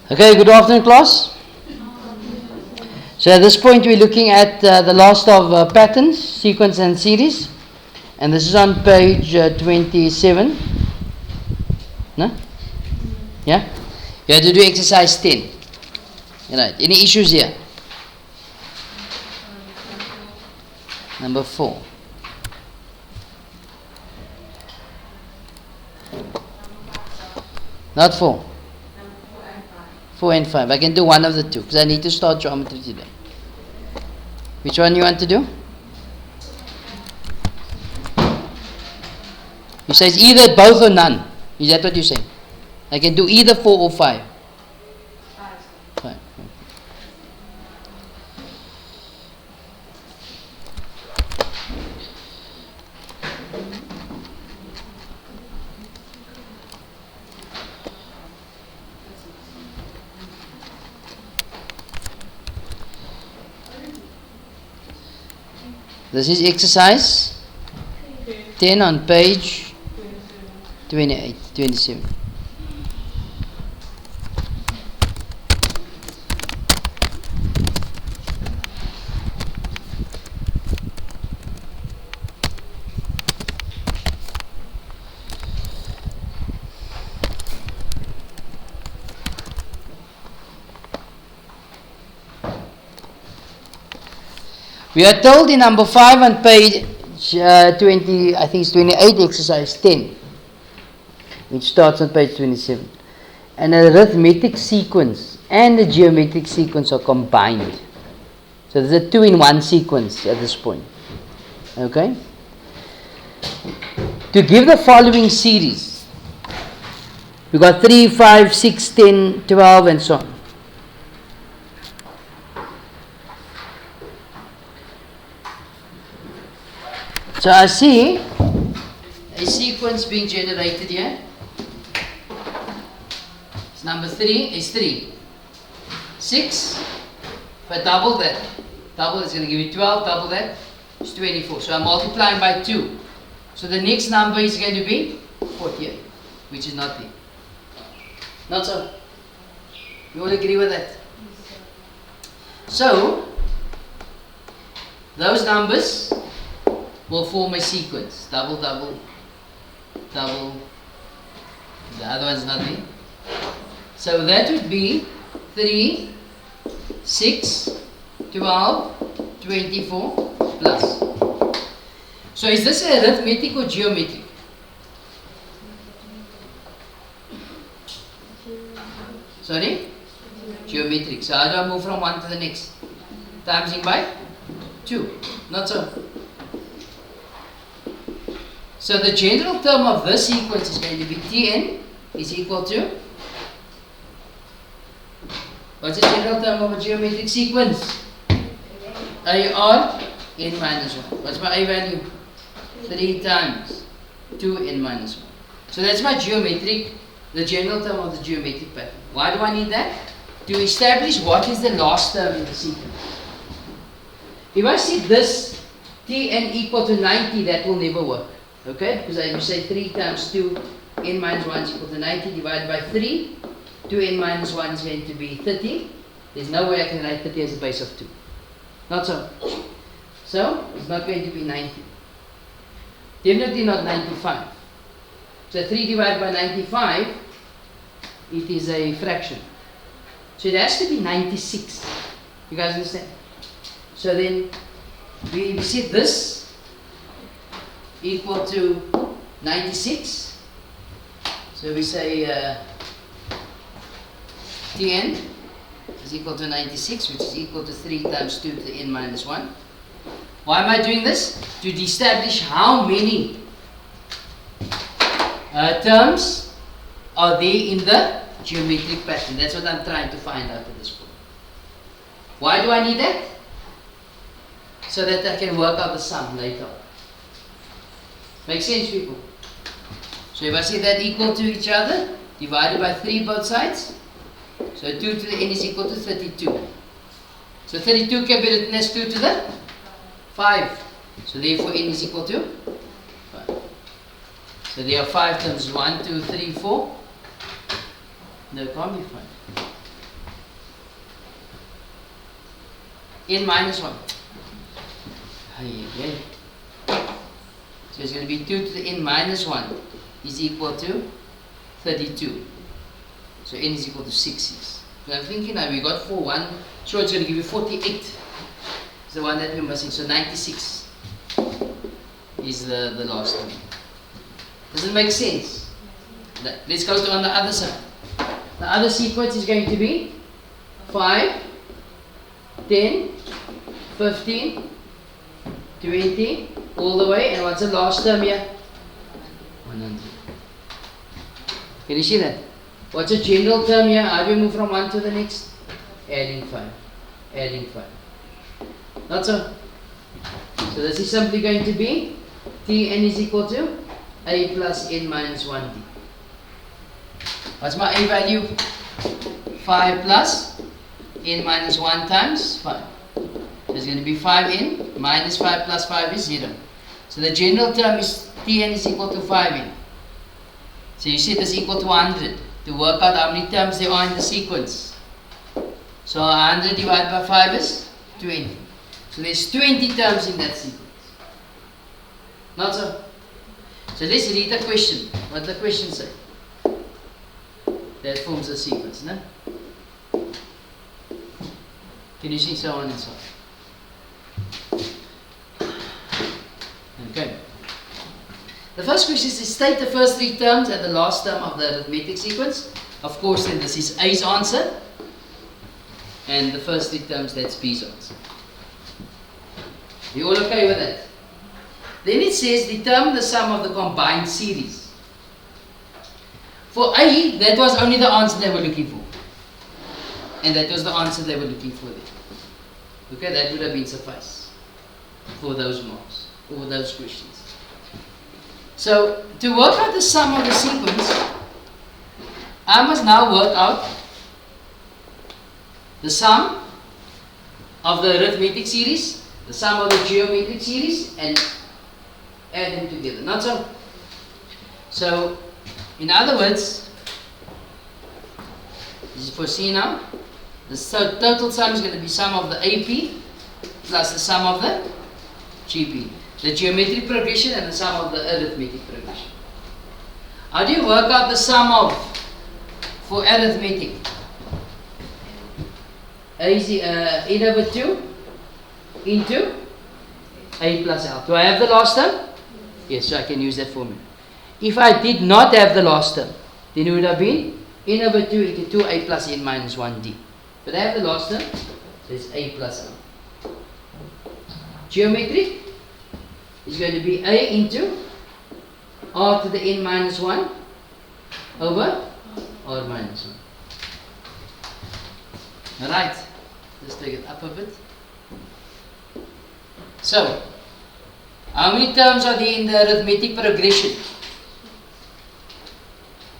Okay, good afternoon, class. So at this point we're looking at the last of patterns, sequence and series. And this is on page 27. No? Yeah? You have to do exercise 10. Right. Any issues here? Number 4. Not 4. 4 and 5. I can do one of the two because I need to start geometry today. Which one you want to do? You say it's either both or none. Is that what you say? I can do either 4 or 5. 5. This is exercise 10 on page 27. We are told in number 5 on page 20, I think it's 28, exercise 10, which starts on page 27. An arithmetic sequence and a geometric sequence are combined. So there's a 2-in-1 sequence at this point. Okay? To give the following series, we've got 3, 5, 6, 10, 12, and so on. So I see a sequence being generated here. It's number 3 is 3. 6, if I double that, double is going to give you 12, double that, it's 24. So I'm multiplying by 2. So the next number is going to be 48, which is not there. Not so? You all agree with that? So, those numbers will form a sequence. Double, double, double. The other one's nothing. So that would be 3, 6, 12, 24 plus. So is this arithmetic or geometric? Sorry? Geometric. So how do I move from one to the next? Timesing by 2. Not so. So the general term of this sequence is going to be Tn is equal to, what's the general term of a geometric sequence? AR n minus 1. What's my A value? 3 times 2n minus 1. So that's my geometric, the general term of the geometric pattern. Why do I need that? To establish what is the last term in the sequence. If I see this Tn equal to 90, that will never work. Okay, because I will say 3 times 2, n minus 1 is equal to 90 divided by 3. 2n minus 1 is going to be 30. There's no way I can write 30 as a base of 2. Not so. So, it's not going to be 90. Definitely not 95. So 3 divided by 95, it is a fraction. So it has to be 96. You guys understand? So then, we set this equal to 96. So we say Tn is equal to 96, which is equal to 3 times 2 to the n minus 1. Why am I doing this? To establish how many terms are there in the geometric pattern. That's what I'm trying to find out at this point. Why do I need that? So that I can work out the sum later. Make sense, people? So if I say that equal to each other, divided by 3 both sides, so 2 to the n is equal to 32. So 32 can be written as 2 to the 5. So therefore n is equal to 5. So there are 5 terms, 1, 2, 3, 4. No, it can't be 5. n minus 1. Okay. So it's going to be 2 to the n minus 1 is equal to 32. So n is equal to 6. So I'm thinking now we got 4, 1. Sure, it's going to give you 48. It's the one that we're missing. So 96 is the last one. Does it make sense? Let's go to on the other side. The other sequence is going to be 5, 10, 15, 20, all the way. And what's the last term here? 100. Can you see that? What's a general term here? How do we move from one to the next? Adding 5. Adding 5. Not so? So this is simply going to be Tn is equal to a plus n minus 1d. What's my a value? 5 plus n minus 1 times 5. So it's going to be 5n minus 5 plus 5 is 0. So the general term is Tn is equal to 5n. So you see this is equal to 100. To work out how many terms there are in the sequence. So 100 divided by 5 is 20. So there's 20 terms in that sequence. Not so? So let's read the question. What the question say? That forms a sequence, no? Can you see so on and so on? Okay. The first question is state the first 3 terms and the last term of the arithmetic sequence. Of course, then this is A's answer. And the first 3 terms, that's B's answer. You all okay with that? Then it says determine the sum of the combined series. For A, that was only the answer they were looking for. And that was the answer they were looking for there. Okay, that would have been suffice for those marks, or those questions. So, to work out the sum of the sequence, I must now work out the sum of the arithmetic series, the sum of the geometric series, and add them together. Not so? So, in other words, this is for C now. The total sum is going to be sum of the AP plus the sum of the GP. The geometric progression and the sum of the arithmetic progression. How do you work out the sum of for arithmetic? A is n over 2 into A plus L. Do I have the last term? Yes, so I can use that formula. If I did not have the last term, then it would have been n over 2 into 2a plus n minus 1d. But I have the last term, so it's A plus L. Geometric is going to be A into R to the n minus 1 over R minus 1. Alright, let's take it up a bit. So, how many terms are there in the arithmetic progression?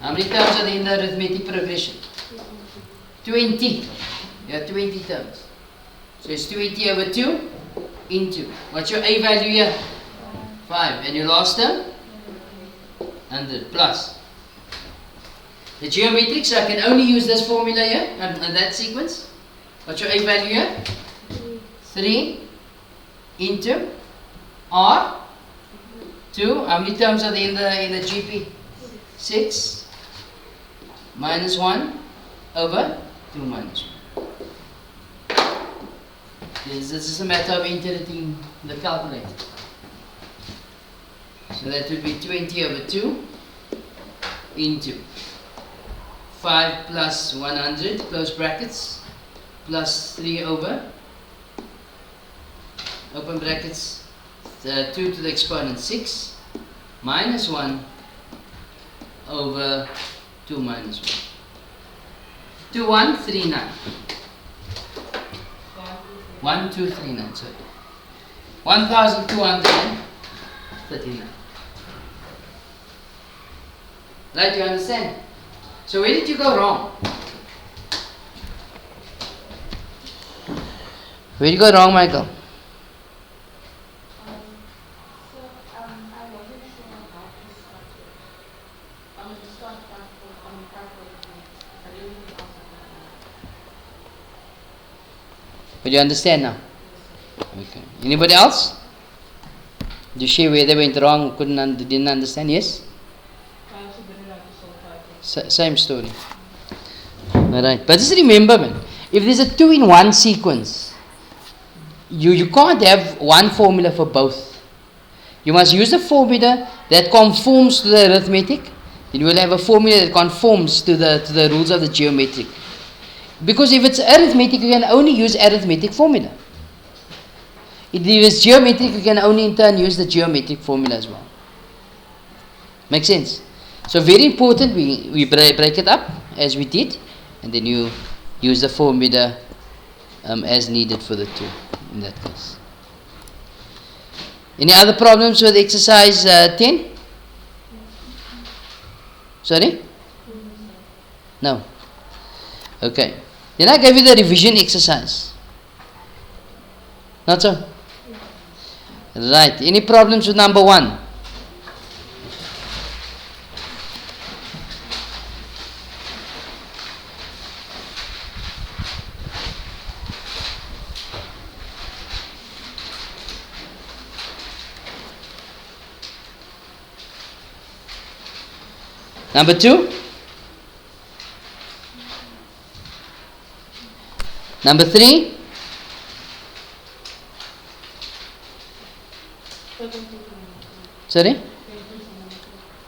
How many terms are there in the arithmetic progression? 20. There are 20 terms. So it's 20 over 2 into. What's your A value here? 5. And your last term? 100 plus. The geometric, so I can only use this formula here and that sequence. What's your A value here? 3 into R 2. How many terms are there in the GP? 6 minus 1 over 2 minus 1. This is a matter of integrating the calculator. So that would be 20 over 2 into 5 plus 100, close brackets, plus 3 over, open brackets, 2 to the exponent 6, minus 1 over 2 minus 1. 2139. 1239, sorry. 1239. Right, you understand? So where did you go wrong? Where did you go wrong, Michael? But you understand now? Okay. Anybody else? Did you share where they went wrong, didn't understand? Yes? I also didn't have to solve 5. Same story. Alright. But just remember, man, if there's a 2-in-1 sequence, you can't have one formula for both. You must use a formula that conforms to the arithmetic. Then you will have a formula that conforms to the rules of the geometric. Because if it's arithmetic, you can only use arithmetic formula. If it's geometric, you can only in turn use the geometric formula as well. Make sense? So very important, we break it up as we did, and then you use the formula as needed for the two in that case. Any other problems with exercise 10? Sorry? No. Okay. Then I gave you the revision exercise. Not so? Right. Any problems with number 1? Number 2? Number 3? Sorry?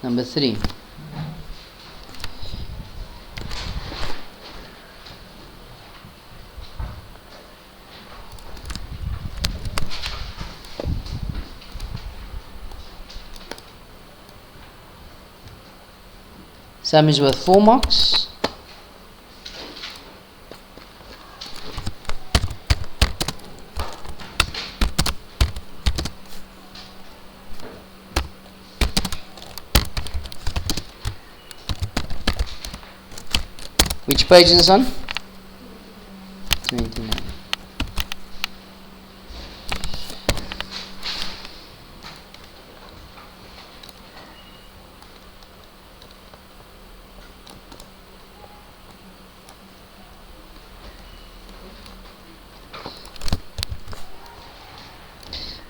Number 3. Sum is worth 4 marks. Which page is this on? 29.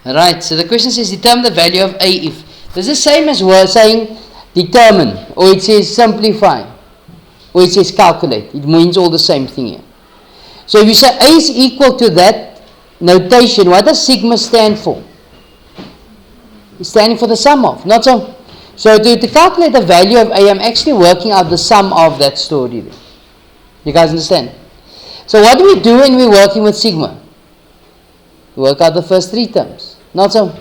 Right, so the question says determine the value of A if. This is the same as we're saying determine, or it says simplify, or it says calculate. It means all the same thing here. So if you say A is equal to that notation, what does sigma stand for? It's standing for the sum of, not so. So to calculate the value of A, I'm actually working out the sum of that story there. You guys understand? So what do we do when we're working with sigma? We work out the first 3 terms. Not so.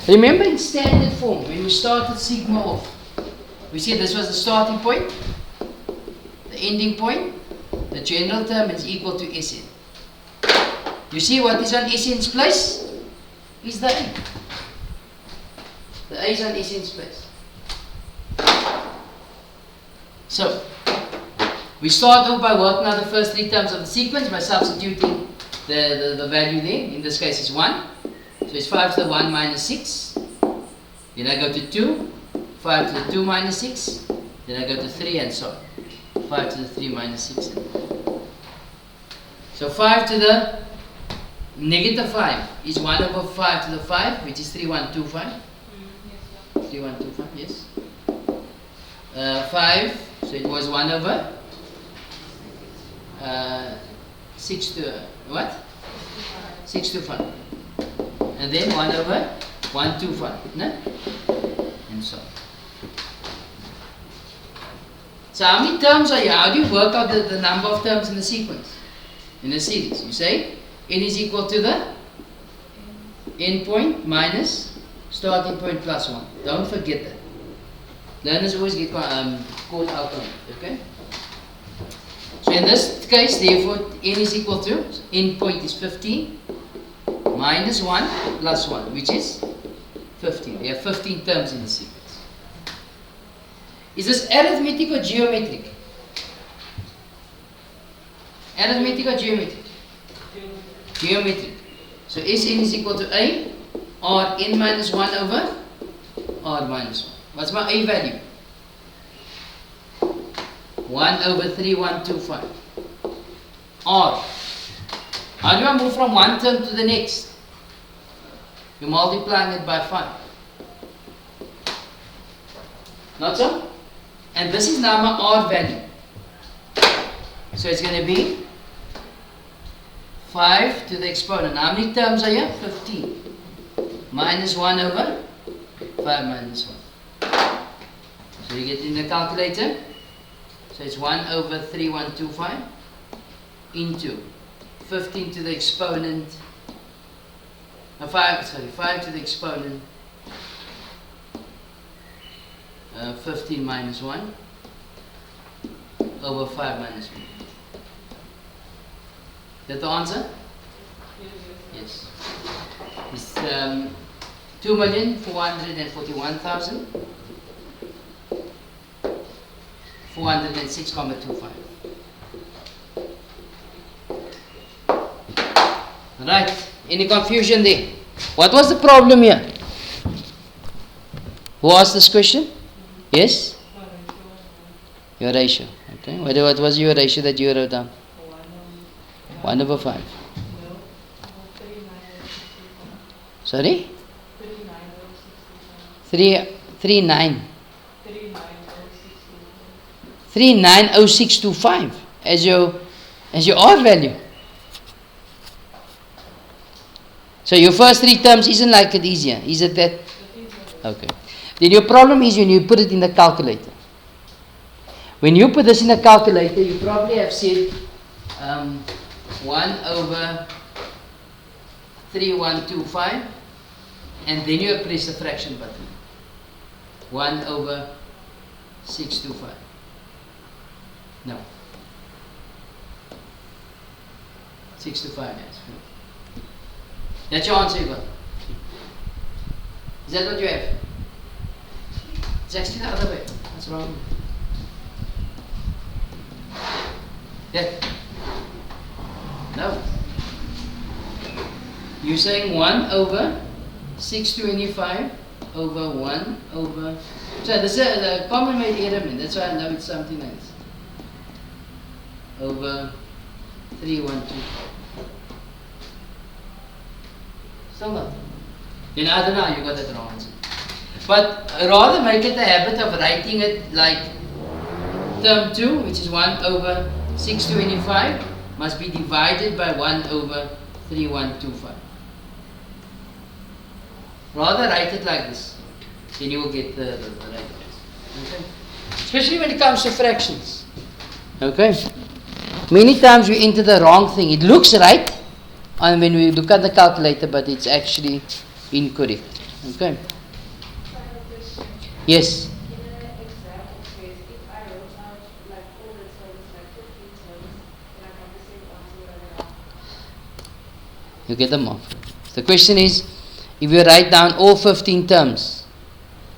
Remember in standard form, when we started sigma off, we said this was the starting point, the ending point, the general term is equal to Sn. You see what is on Sn's place? Is the A. The A is on Sn's place. So, we start off by working out the first 3 terms of the sequence by substituting the value there. In this case it's 1. So it's 5 to the 1 minus 6. Then I go to 2. 5 to the 2 minus 6. Then I go to 3 and so on. 5 to the 3 minus 6. So 5 to the negative 5 is 1 over 5 to the 5, which is 3125. 3125, yes. 5, so it was 1 over 6 to what? 6 to 5. And then 1 over 125, no? And so on. So how many terms are here? How do you work out the number of terms in the sequence? In a series. You say n is equal to the end point minus starting point plus 1. Don't forget that. Learners always get caught out on it. Okay? So in this case, therefore, n is equal to, end point is 15 minus 1 plus 1, which is 15. There are 15 terms in the sequence. Is this arithmetic or geometric? Arithmetic or geometric? Geometric. So Sn is equal to A or n minus 1 over r minus 1. What's my A value? 1 over 3125. R. How do I move from one term to the next? You're multiplying it by 5. Not so? And this is now my odd value. So it's going to be 5 to the exponent. How many terms are here? 15. Minus 1 over 5 minus 1. So you get in the calculator. So it's 1 over 3125 into 15 to the exponent. 5 to the exponent. 15 minus 1 over 5 minus 1. Is that the answer? Yes. It's 2,441,406,25. Right. Any confusion there? What was the problem here? Who asked this question? Yes? Your ratio. Okay. What was your ratio that you wrote down? 1 over 5. Sorry? 39. 390625 as your odd value. So your first 3 terms isn't like it easier. Is it that? Okay. Then your problem is when you put it in the calculator. When you put this in the calculator, you probably have said 1 over 3125, and then you press the fraction button. 1 over 625. No. 625, yes. That's your answer you got. Is that what you have? It's actually the other way. What's wrong? Yeah. No. You're saying 1 over 625 over 1 over... So this is a common made element. That's why I know it's something else. Over 312. Still not. Then I don't know, you got that wrong answer. But rather make it a habit of writing it like term 2, which is 1 over 625, must be divided by 1 over 3125. Rather write it like this. Then you will get the right answer. Okay? Especially when it comes to fractions. Okay? Many times we enter the wrong thing. It looks right and when we look at the calculator, but it's actually incorrect. Okay? Yes? In an example case, if I wrote out like all the terms, like 15 terms, then I have the same answer whatever. You get them off. The question is, if you write down all 15 terms,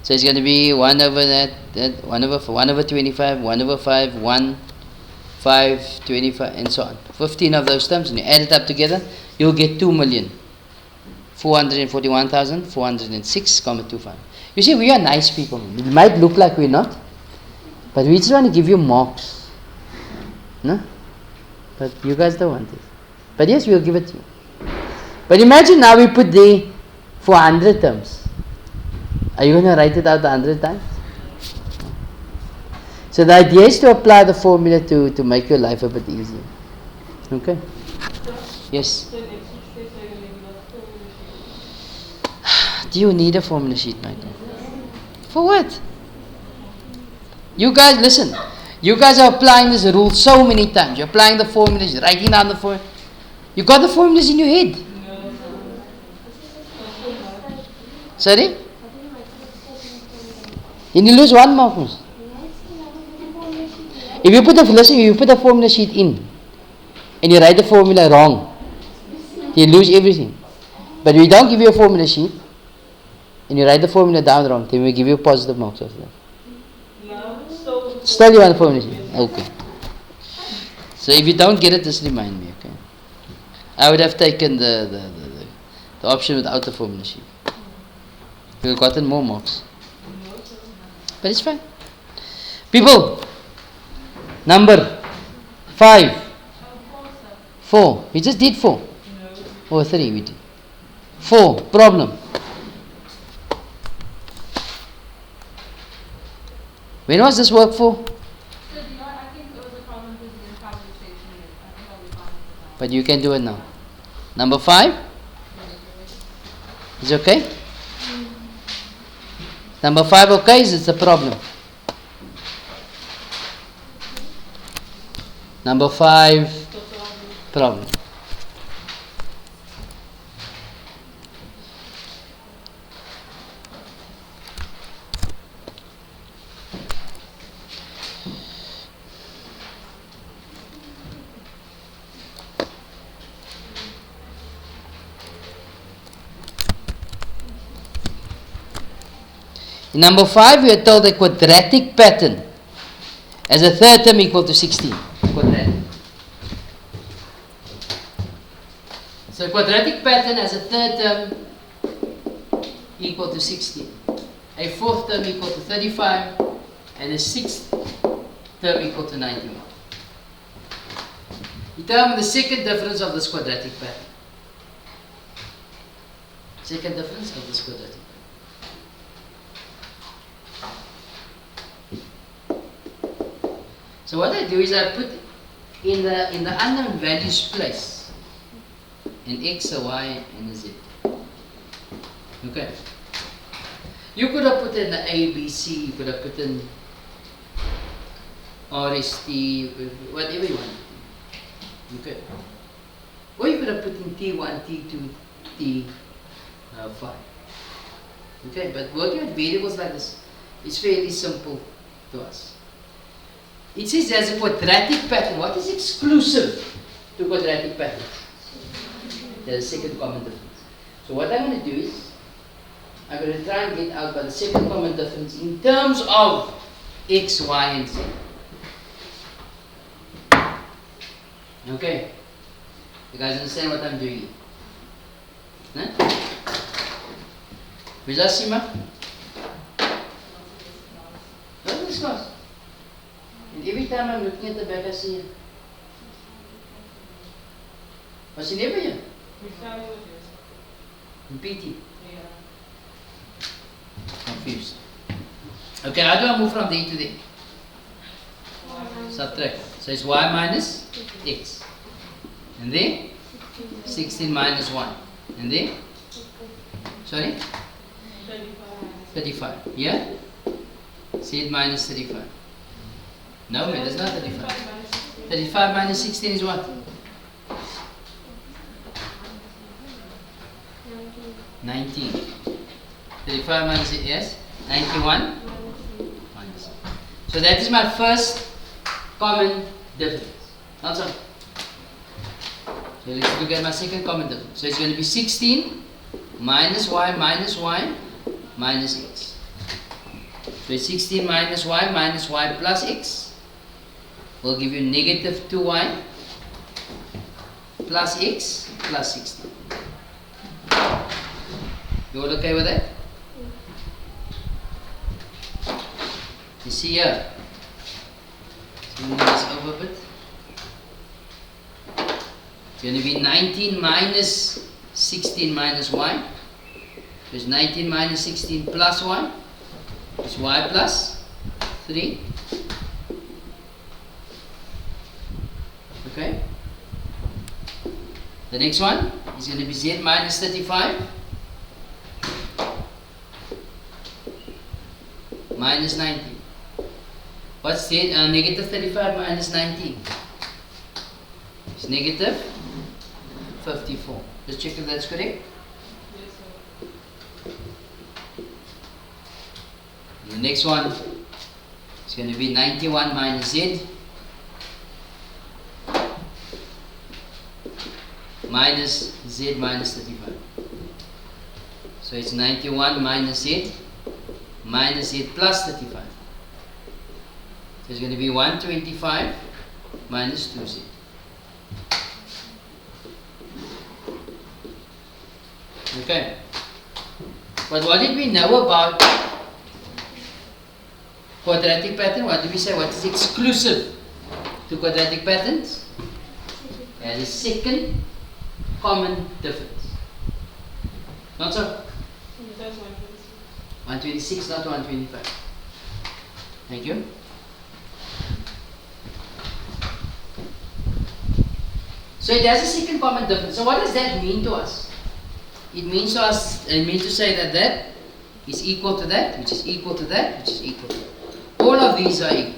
so it's going to be 1 over that 1 over 25, 1 over 5, 1, 5, 25, and so on. 15 of those terms, and you add it up together, you'll get 2,441,406,25. You see, we are nice people. It might look like we're not, but we just want to give you marks. No? But you guys don't want it. But yes, we'll give it to you. But imagine now we put there 400 terms. Are you going to write it out 100 times? So the idea is to apply the formula to make your life a bit easier. Okay? Yes? Do you need a formula sheet, Michael? For what? You guys, listen. You guys are applying this rule so many times. You're applying the formulas, you're writing down the formula. You got the formulas in your head. Sorry? Then you lose 1 mark. If you put the formula sheet in and you write the formula wrong, you lose everything. But we don't give you a formula sheet and you write the formula down wrong, then we give you positive marks after that. Still you want the formula sheet? Okay. So if you don't get it, just remind me, okay? I would have taken the option without the formula sheet. You would have gotten more marks. But it's fine. People, number 5. 4. We just did 4. Or 3 we did. 4. Problem. When was this work for? So I think it was a problem with the conversation. I think I'll be fine with that. But you can do it now. Number 5? Is it okay? Number 5 okay? Is it a problem? Number 5 problem. In number 5, we are told a quadratic pattern as a third term equal to 16. Quadratic. So a quadratic pattern as a third term equal to 16. A fourth term equal to 35. And a sixth term equal to 91. Determine the second difference of this quadratic pattern. Second difference of this quadratic pattern. So what I do is I put in the unknown values place an x, a y, and a z. Okay. You could have put in the A, B, C. You could have put in R, S, T, whatever you want. Okay. Or you could have put in T1, T2, T5. Okay. But working with variables like this is fairly simple to us. It says there's a quadratic pattern. What is exclusive to quadratic patterns? There's a second common difference. So what I'm going to do is, I'm going to try and get out by the second common difference in terms of x, y, and z. Okay? You guys understand what I'm doing here? Huh? Sima? Don't discuss. And every time I'm looking at the back, I see you. Was he never here? In PT? Confused. Okay, how do I move from there to there? Subtract. So it's y minus x. And then 16 minus 1. And then? Sorry? 35. Yeah? Z minus 35. No, man, that's not 35. 35 minus 16 is what? 19. 35 minus 8, yes? 91? Minus. So that is my first common difference. Not so. So let's look at my second common difference. So it's going to be 16 minus y minus x. So it's 16 minus y plus x will give you negative 2y plus x plus 16. You all okay with that? You see here? So move this over a bit. It's going to be 19 minus 16 minus y. So it's 19 minus 16 plus y. It's y plus 3. Okay. The next one is going to be z minus 35 minus 19. What's z? Negative 35 minus 19? It's negative 54. Let's check if that's correct. And the next one is going to be 91 minus z minus z minus 35. So it's 91 minus z plus 35. So it's going to be 125 minus 2z. Okay. But what did we know about quadratic pattern? What did we say? What is exclusive to quadratic patterns? As a second common difference. Not so? 126, not 125. Thank you. So it has a second common difference. So what does that mean to us? It means to us, it means to say that that is equal to that, which is equal to that, which is equal to that. All of these are equal.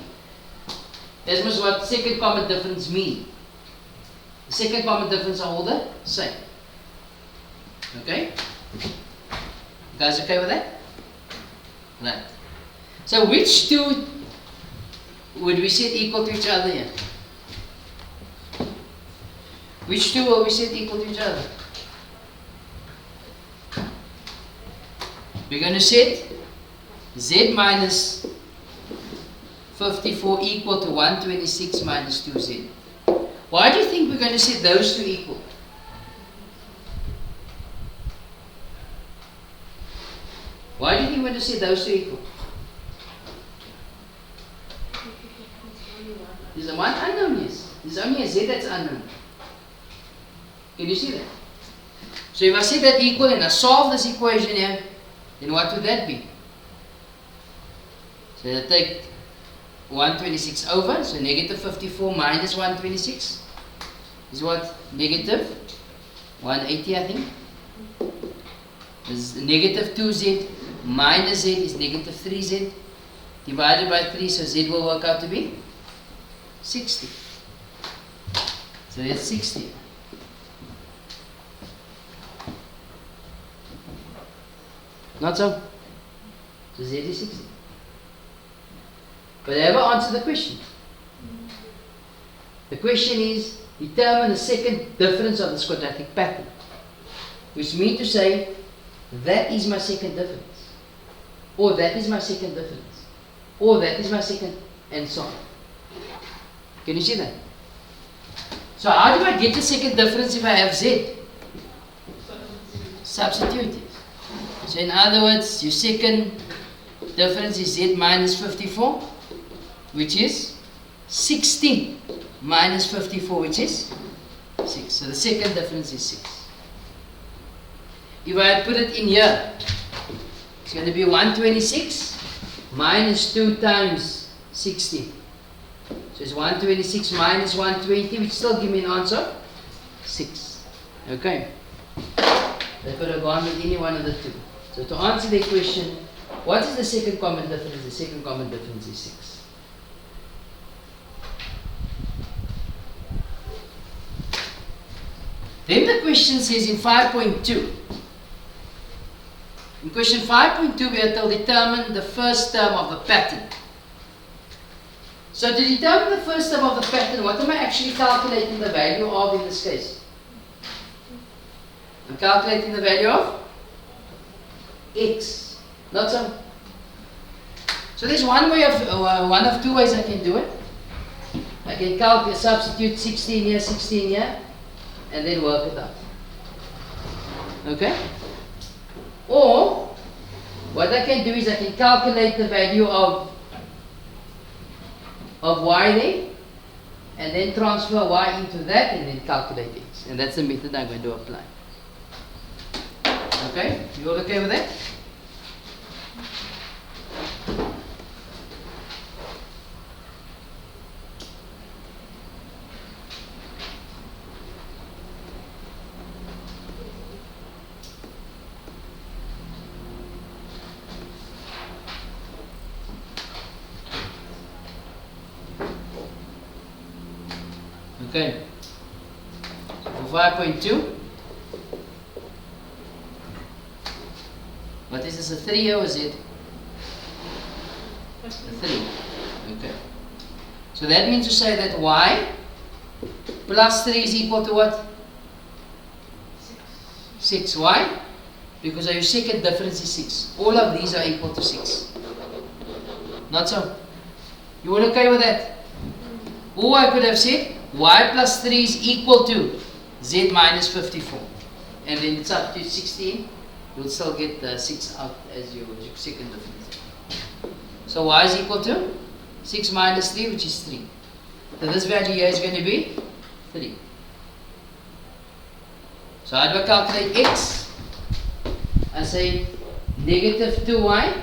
That is what second common difference means. The second common difference are all the same. Okay? You guys okay with that? Right. So which two would we set equal to each other here? Which two will we set equal to each other? We're going to set z minus 54 equal to 126 minus 2z. Why do you think we're going to set those two equal? Why do you think we're going to set those two equal? There's a one unknown, yes. There's only a z that's unknown. Can you see that? So if I set that equal and I solve this equation here, then what would that be? So I take 126 over, so negative 54 minus 126 is what? Negative 180, I think. This is negative 2z minus z is negative 3z divided by 3, so z will work out to be 60. So that's 60. Not so? So z is 60. But I ever answer the question? The question is, determine the second difference of this quadratic pattern. Which means to say, that is my second difference. Or that is my second difference. Or that is my second, and so on. Can you see that? So how do I get the second difference if I have z? Substitute it. So in other words, your second difference is z minus 54, which is 16 minus 54, which is 6. So the second difference is 6. If I put it in here, it's going to be 126 minus 2 times 16. So it's 126 minus 120, which still give me an answer 6. Okay. They could have gone with any one of the two. So to answer the question, what is the second common difference? The second common difference is 6. Then the question says in 5.2. In question 5.2 we are told determine the first term of the pattern. So to determine the first term of the pattern, what am I actually calculating the value of in this case? I'm calculating the value of x. Not so. So there's one way of one of two ways I can do it. I can calculate, substitute 16 here, 16 here, and then work it out. Okay? Or what I can do is I can calculate the value of y there, and then transfer y into that, and then calculate x. And that's the method I'm going to apply. Okay? You all okay with that? Okay. For 5.2. What is this, a 3 or is it? A 3. Okay. So that means to say that y plus 3 is equal to what? 6. Why? Because your second difference is 6. All of these are equal to 6. Not so? You all okay with that? Or I could have said y plus 3 is equal to z minus 54. And then substitute 16. You'll still get the 6 out as your second difference. So y is equal to 6 minus 3, which is 3. So this value here is going to be 3. So how do I calculate x? I say negative 2y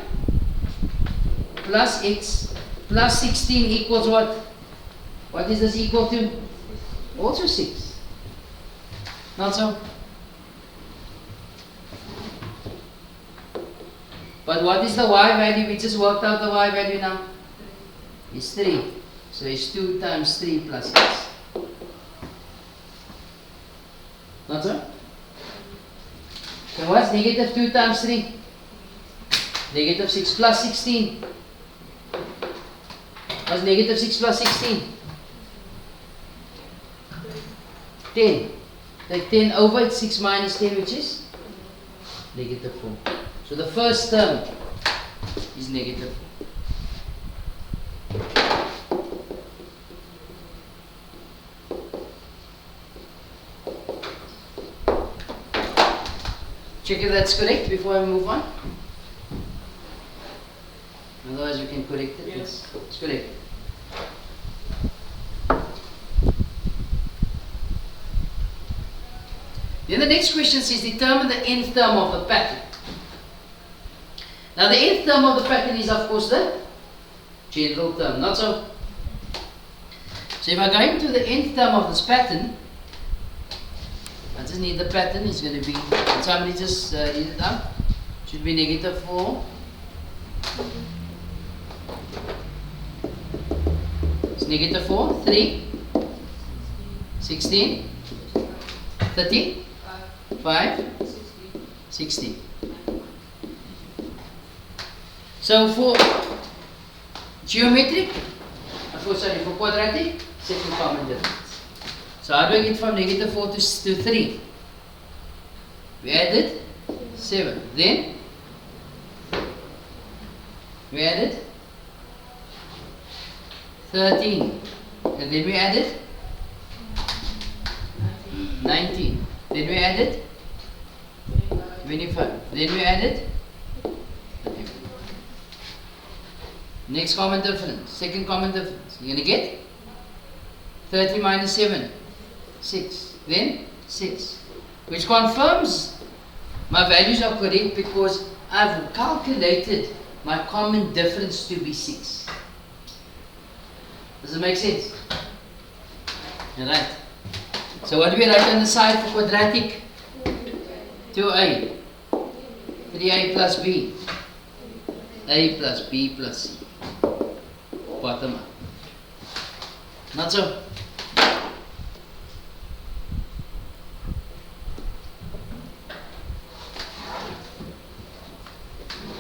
plus x plus 16 equals what? What is this equal to? Also 6. Not so? But what is the y value? We just worked out the y value now. It's 3. So it's 2 times 3 plus 6. Not so? So what's negative 2 times 3? Negative 6 plus 16. What's negative 6 plus 16? 10. Take 10 over, it's 6 minus 10, which is negative 4. So the first term is negative 4. Check if that's correct before I move on. Otherwise you can correct it. Yes. It's correct. Then the next question says determine the nth term of the pattern. Now the nth term of the pattern is of course the general term, not so? So if I go into the nth term of this pattern, I just need the pattern, it's going to be, can somebody just read it out? Should be negative 4. It's negative 4, 3, 16, 30, 5, 60. So for geometric, for quadratic, second common difference. So how do I get from negative 4 to 3? We added 7. Then we added 13. And then we added 19. Then we added 25. Then we added 35. Next common difference. Second common difference. You're going to get 30 minus 7. 6. Then 6. Which confirms my values are correct because I've calculated my common difference to be 6. Does it make sense? Alright. So what do we write on the side for quadratic? 2a. 3a plus b. A plus b plus c. Bottom up. Not so?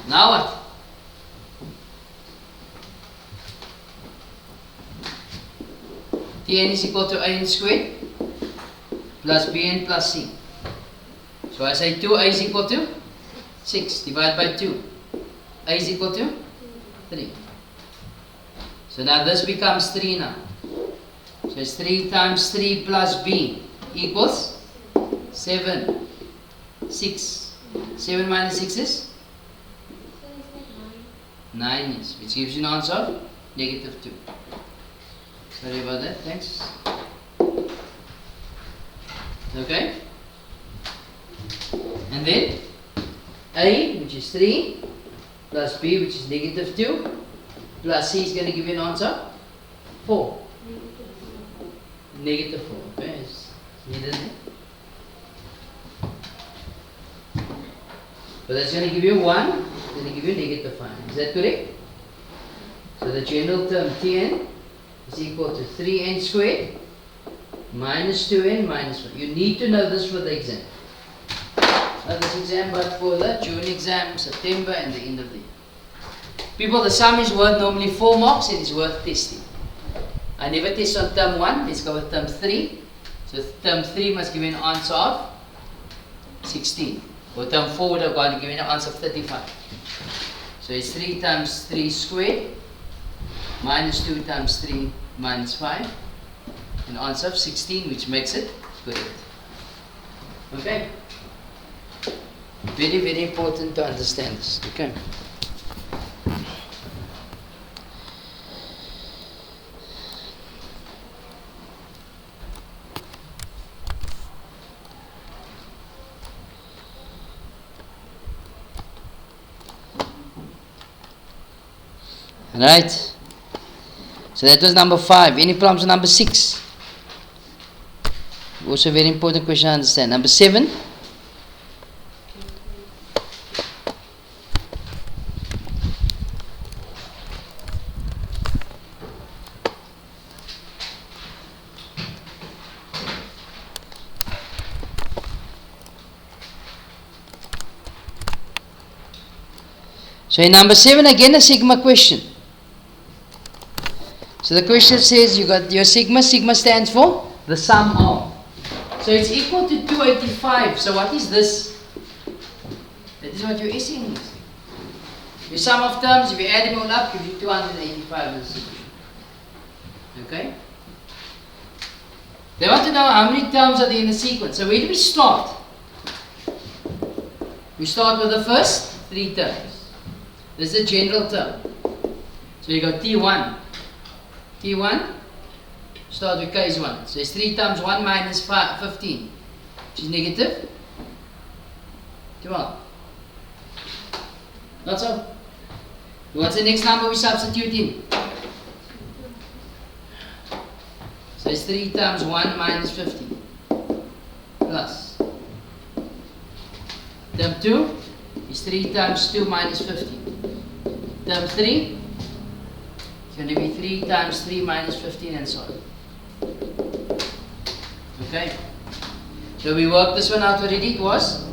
Now what? Tn is equal to an squared plus bn plus c. So I say 2a is equal to 6 divided by 2. A is equal to 3. So now this becomes 3 now. So it's 3 times 3 plus b equals 7. 6. 7 minus 6 is? 9 is, which gives you an answer of negative 2. Sorry about that, thanks. Okay? And then a, which is 3, plus b, which is negative 2, plus c is going to give you an answer 4. Negative 4, okay? It's needed there. But that's going to give you 1, it's going to give you negative 5. Is that correct? So the general term Tn is equal to 3n squared minus 2n minus 1. You need to know this for the exam. Not this exam, but for the June exam, September, and the end of the year. People, the sum is worth normally 4 marks and it's worth testing. I never test on term 1, let's go with term 3. So term 3 must give you an answer of 16. Or term 4 would have got to give you an answer of 35. So it's 3 times 3 squared minus 2 times 3 minus 5. An answer of 16, which makes it correct. Okay? Very, very important to understand this. Okay? Right. So that was number 5. Any problems with number 6? Also a very important question to understand. Number 7. So in number 7 again a sigma question. So the question says you got your sigma. Sigma stands for the sum of. So it's equal to 285. So what is this? That is what your SN is. Your sum of terms, if you add them all up, gives you 285 as the solution. Okay? They want to know how many terms are there in the sequence. So where do we start? We start with the first 3 terms. This is a general term. So you got T1. T1, start with K is 1. So it's 3 times 1 minus 15, which is negative 12. Not so? What's the next number we substitute in? So it's 3 times 1 minus 15 plus. Term 2 is 3 times 2 minus 15. Term 3 is going to be 3 times 3 minus 15 and so on. Okay. So we worked this one out already. It was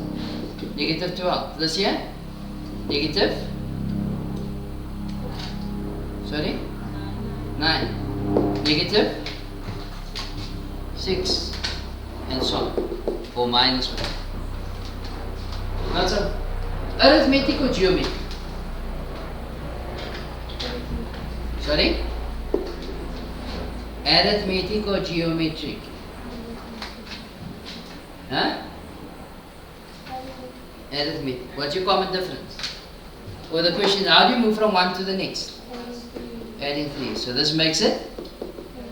negative 12. This here? Negative. Sorry? 9. Negative 6. And so on. Or minus 1. Not so. Arithmetic or geometry? Sorry? Arithmetic or geometric? Huh? Arithmetic. What's your common difference? Or the question is, how do you move from one to the next? Adding 3. So this makes it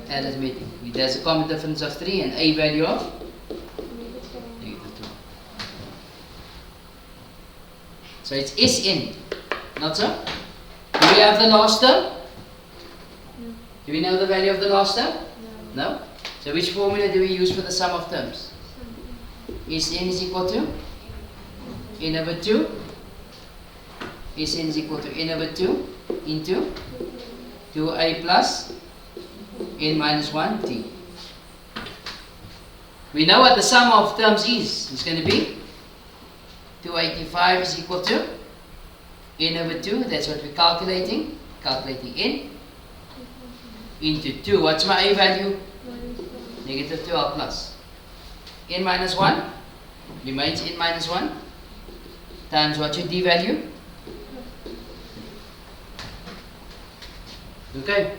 arithmetic. There's a common difference of 3 and a value of negative 2. So it's SN. Not so? Do we have the last term? Do we know the value of the last term? No. So which formula do we use for the sum of terms? Sn is equal to n over 2. Sn is equal to n over 2 into 2a plus n minus 1 t. We know what the sum of terms is. It's going to be 285 is equal to n over 2. That's what we're calculating. Calculating n. Into 2. What's my a value? Negative 12 plus. N minus 1 remains n minus 1 times what's your d value? Okay.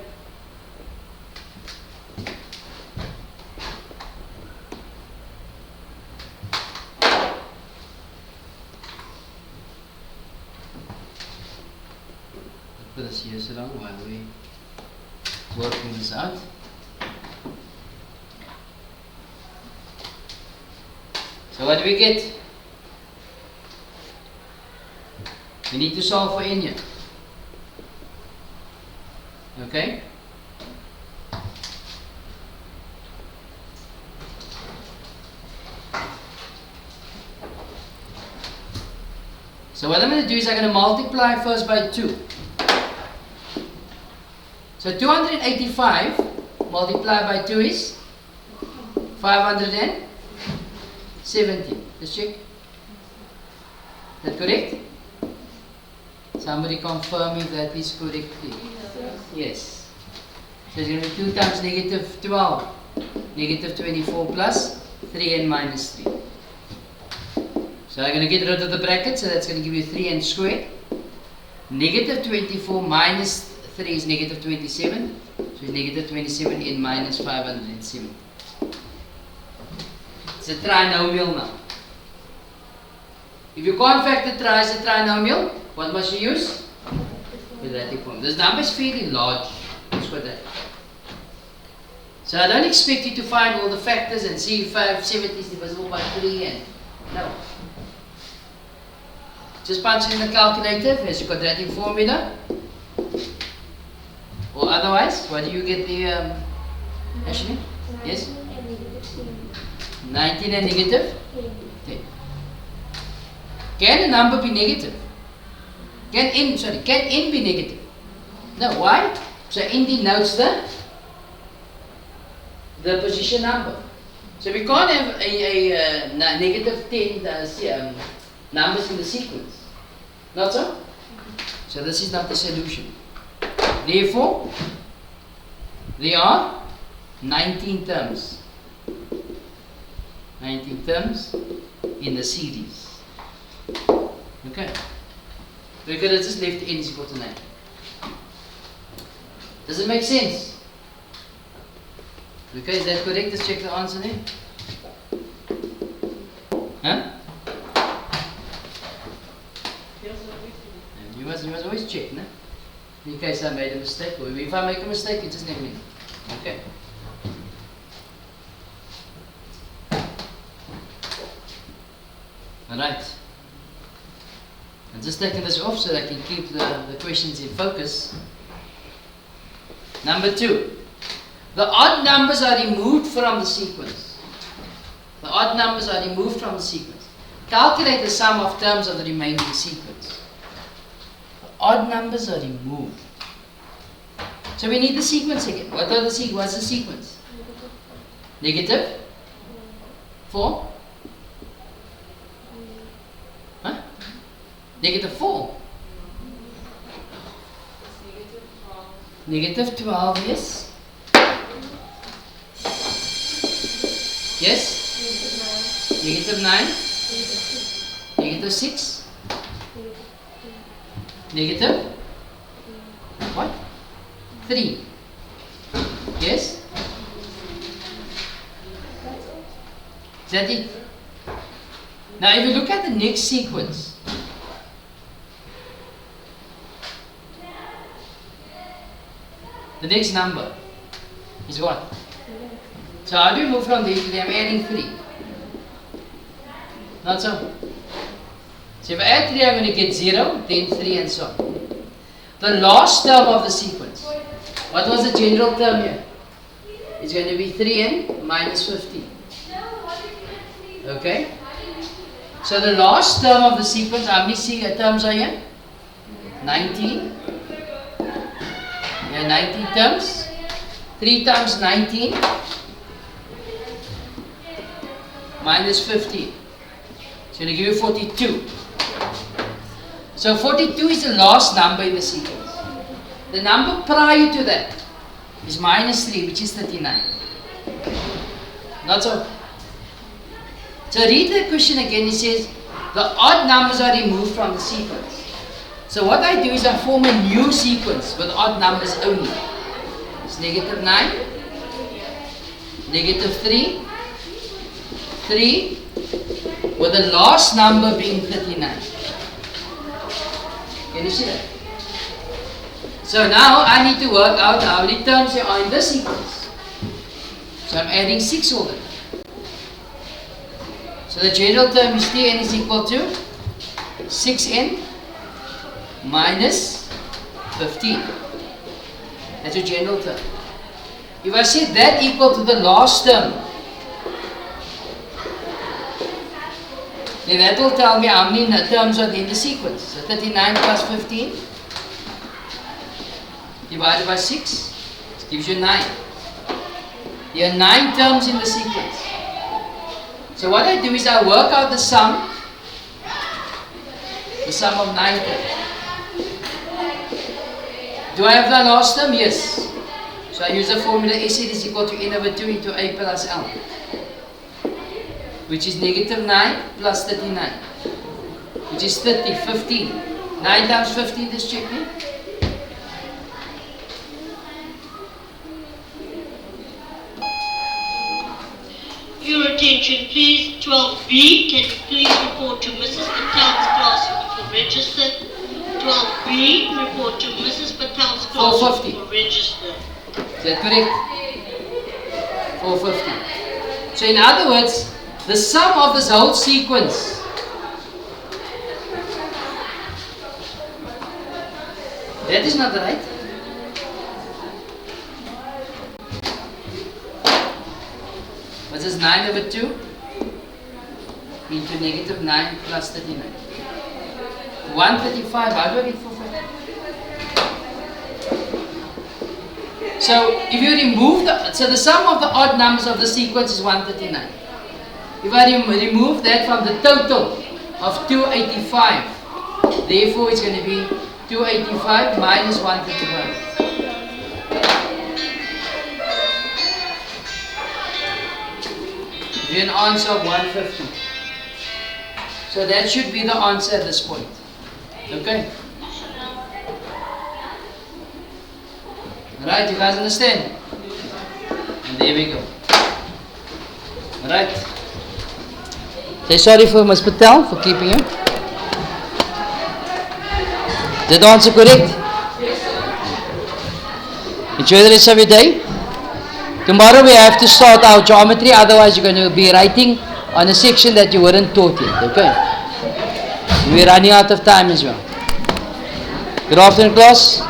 Put this here so long while we working this out. So what do we get? We need to solve for n here. Okay? So what I'm going to do is I'm going to multiply first by 2. So 285 multiplied by 2 is 570. Let's check. Is that correct? Somebody confirm if that is correct, please. Yes. So it's going to be 2 times negative 12. Negative 24 plus 3n minus 3. So I'm going to get rid of the bracket, so that's going to give you 3n squared. Negative 24 minus 3 is negative 27. So it's negative 27n minus 570. It's a trinomial now. If you can't factorize a trinomial, what must you use? Quadratic form. This number is fairly large. It's quadratic. So I don't expect you to find all the factors and see if 570 is divisible by 3 and no. Just punch it in the calculator. Here's your quadratic formula. Or otherwise, what do you get the Ashley? Yes? 19 and negative 10. Can a number be negative? Can n be negative? No, why? So n denotes the position number. So we can't have a negative 10 numbers in the sequence. Not so? So this is not the solution. Therefore, there are 19 terms. 19 terms in the series. Okay. We could have just left n is equal to 9. Does it make sense? Okay, is that correct? Let's check the answer there. Huh? You must always check, no? In case I made a mistake, or if I make a mistake, you just let me know. Okay. Alright. I'm just taking this off so that I can keep the questions in focus. Number 2. The odd numbers are removed from the sequence. The odd numbers are removed from the sequence. Calculate the sum of terms of the remaining sequence. The odd numbers are removed. So we need the sequence again. What's the sequence? Negative 4. Huh? Negative 4. Negative 12, yes. Yes? Negative 9. Negative 6. Negative what? 3. Yes? Is that it? Now if you look at the next sequence, the next number is what? So how do you move from there to there? I'm adding 3. Not so. So if I add 3, I'm going to get 0, then 3 and so on. The last term of the sequence. What was the general term here? It's going to be 3n minus 15. Okay? So the last term of the sequence, how many terms are here? 19. Yeah, 19 terms. 3 times 19 minus 15. It's going to give you 42. So 42 is the last number in the sequence. The number prior to that is minus 3, which is 39. Not so. So read the question again. It says, the odd numbers are removed from the sequence. So what I do is I form a new sequence with odd numbers only. It's negative 9, negative 3, 3, with the last number being 39. Can you see that? So now I need to work out how many terms there are in this sequence. So I'm adding 6 over there. So the general term is Tn is equal to 6n minus 15. That's your general term. If I set that equal to the last term, then that will tell me how many terms are in the sequence. So 39 plus 15 divided by 6 gives you 9. There are 9 terms in the sequence. So what I do is I work out the sum of 9 terms. Do I have the last term? Yes. So I use the formula Sn is equal to n over 2 into a plus l, which is negative 9 plus 39, which is 30, 15. 9 times 15, just check me. Your attention please. 12B, can you please report to Mrs. Patel's classroom for register? 12B, report to Mrs. Patel's classroom for register. Is that correct? 450. So in other words, the sum of this whole sequence that is not right. What's this? 9 over 2 into negative 9 plus 39. 135. How do I get 450? So if you remove the sum of the odd numbers of the sequence is 139. If I remove that from the total of 285, therefore it's going to be 285 minus 135. Give you an answer of 150. So that should be the answer at this point. Okay? Alright, you guys understand? And there we go. Alright. Say sorry for Ms. Patel for keeping you. Did the answer correct? Enjoy the rest of your day. Tomorrow we have to start our geometry, otherwise you're going to be writing on a section that you weren't taught yet. Okay? We're running out of time as well. Good afternoon, class.